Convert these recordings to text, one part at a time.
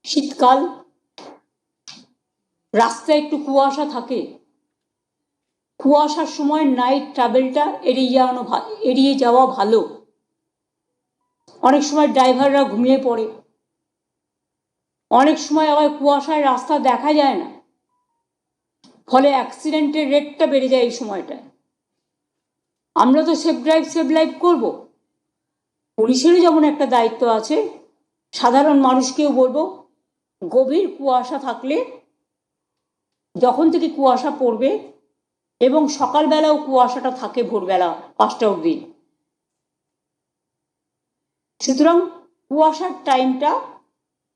শীতকাল, রাস্তায় একটু কুয়াশা থাকে। কুয়াশার সময় নাইট ট্রাভেলটা এড়িয়ে যাওয়া ভালো। অনেক সময় ড্রাইভাররা ঘুমিয়ে পড়ে, অনেক সময় আবার কুয়াশায় রাস্তা দেখা যায় না, ফলে অ্যাক্সিডেন্টের রেটটা বেড়ে যায় এই সময়টায়। আমরা তো সেফ লাইফ করব, পুলিশেরও যেমন একটা দায়িত্ব আছে, সাধারণ মানুষকেও বলবো গভীর কুয়াশা থাকলে, যখন থেকে কুয়াশা পড়বে এবং সকালবেলাও কুয়াশাটা থাকে ভোরবেলা 5টা অবধি, সুতরাং কুয়াশার টাইমটা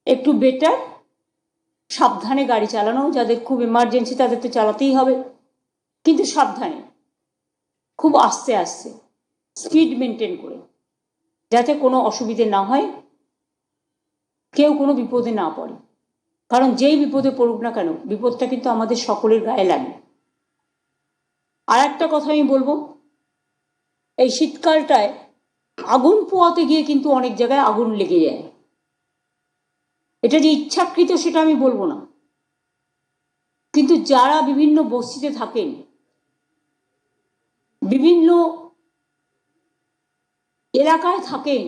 একটু বেটার। সাবধানে গাড়ি চালানো, যাদের খুব এমার্জেন্সি তাদের তো চালাতেই হবে, কিন্তু সাবধানে, খুব আস্তে আস্তে স্পিড মেনটেন করে, যাতে কোনো অসুবিধে না হয়, কেউ কোনো বিপদে না পড়ে। কারণ যেই বিপদে পড়ুক না কেন, বিপদটা কিন্তু আমাদের সকলের গায়ে লাগে। আর একটা কথা আমি বলবো, এই শীতকালটায় আগুন পোয়াতে গিয়ে কিন্তু অনেক জায়গায় আগুন লেগে যায়। এটা যে ইচ্ছাকৃত সেটা আমি বলবো না, কিন্তু যারা বিভিন্ন বস্তিতে থাকেন, বিভিন্ন এলাকায় থাকেন,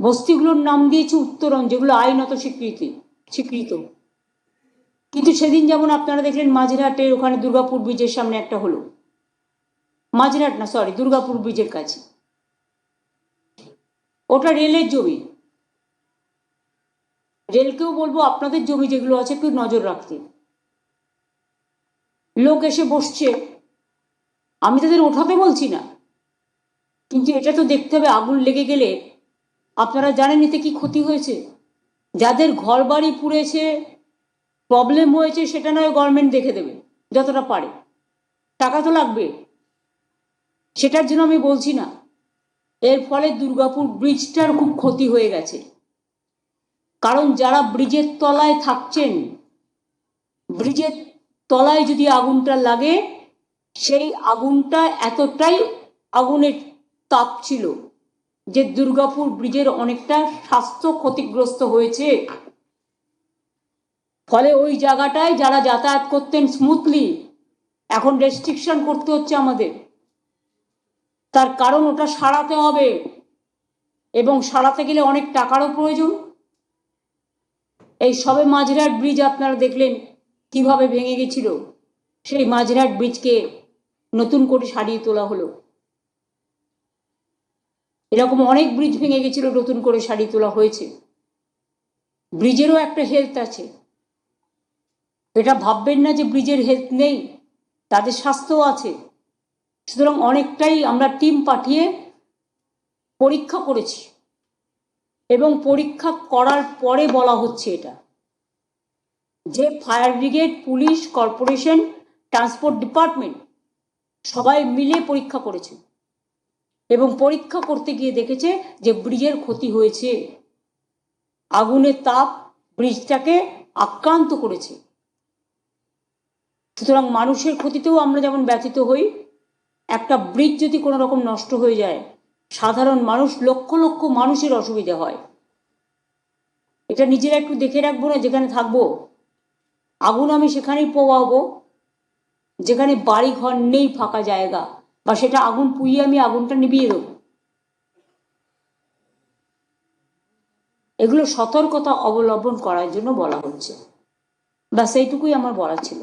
বস্তিগুলোর নাম দিয়েছে উত্তরণ, যেগুলো আইনত স্বীকৃত। কিন্তু সেদিন যেমন আপনারা দেখলেন মাঝেরহাটের ওখানে দুর্গাপুর ব্রিজের সামনে একটা হলো, মাঝেরহাট না, সরি, দুর্গাপুর ব্রিজের কাছে, ওটা রেলের জমি। রেলকেও বলবো আপনাদের জমি যেগুলো আছে একটু নজর রাখতে। লোক এসে বসছে, আমি তাদের ওঠাতে বলছি না, কিন্তু এটা তো দেখতে হবে আগুন লেগে গেলে আপনারা জানেন এতে কি ক্ষতি হয়েছে। যাদের ঘর বাড়ি পুড়েছে, প্রবলেম হয়েছে, সেটা নয় গভর্নমেন্ট দেখে দেবে যতটা পারে, টাকা তো লাগবে, সেটার জন্য আমি বলছি না। এর ফলে দুর্গাপুর ব্রিজটার খুব ক্ষতি হয়ে গেছে, কারণ যারা ব্রিজের তলায় থাকছেন, ব্রিজের তলায় যদি আগুনটা লাগে, সেই আগুনটা এতটাই আগুনের তাপ ছিল যে দুর্গাপুর ব্রিজের অনেকটা স্বাস্থ্য ক্ষতিগ্রস্ত হয়েছে। ফলে ওই জায়গাটায় যারা যাতায়াত করতেন স্মুথলি, এখন রেস্ট্রিকশন করতে হচ্ছে আমাদের। তার কারণ ওটা সারাতে হবে, এবং সারাতে গেলে অনেক টাকারও প্রয়োজন। এই সবে মাঝেরহাট ব্রিজ আপনারা দেখলেন কিভাবে ভেঙে গেছিল, সেই মাঝেরহাট ব্রিজকে নতুন করে সারিয়ে তোলা হলো। এরকম অনেক ব্রিজ ভেঙে গেছিল, নতুন করে সারিয়ে তোলা হয়েছে। ব্রিজেরও একটা হেলথ আছে, এটা ভাববেন না যে ব্রিজের হেলথ নেই, তাদের স্বাস্থ্যও আছে। সুতরাং অনেকটাই আমরা টিম পাঠিয়ে পরীক্ষা করেছি, এবং পরীক্ষা করার পরে বলা হচ্ছে এটা যে fire brigade, police, corporation, transport department সবাই মিলে পরীক্ষা করেছে, এবং পরীক্ষা করতে গিয়ে দেখেছে যে ব্রিজের ক্ষতি হয়েছে, আগুনের তাপ ব্রিজটাকে আক্রান্ত করেছে। সুতরাং মানুষের ক্ষতিতেও আমরা যেমন ব্যথিত হই, একটা ব্রিজ যদি কোনো রকম নষ্ট হয়ে যায়, সাধারণ মানুষ, লক্ষ লক্ষ মানুষের অসুবিধা হয়। এটা নিজেরা একটু দেখে রাখবো না, যেখানে থাকবো আগুন আমি সেখানেই পোয়াবো যেখানে বাড়ি ঘর নেই, ফাঁকা জায়গা, বা সেটা আগুন পুড়িয়ে আমি আগুনটা নিভিয়ে দেবো। এগুলো সতর্কতা অবলম্বন করার জন্য বলা হচ্ছে, বা সেইটুকুই আমার বলা ছিল।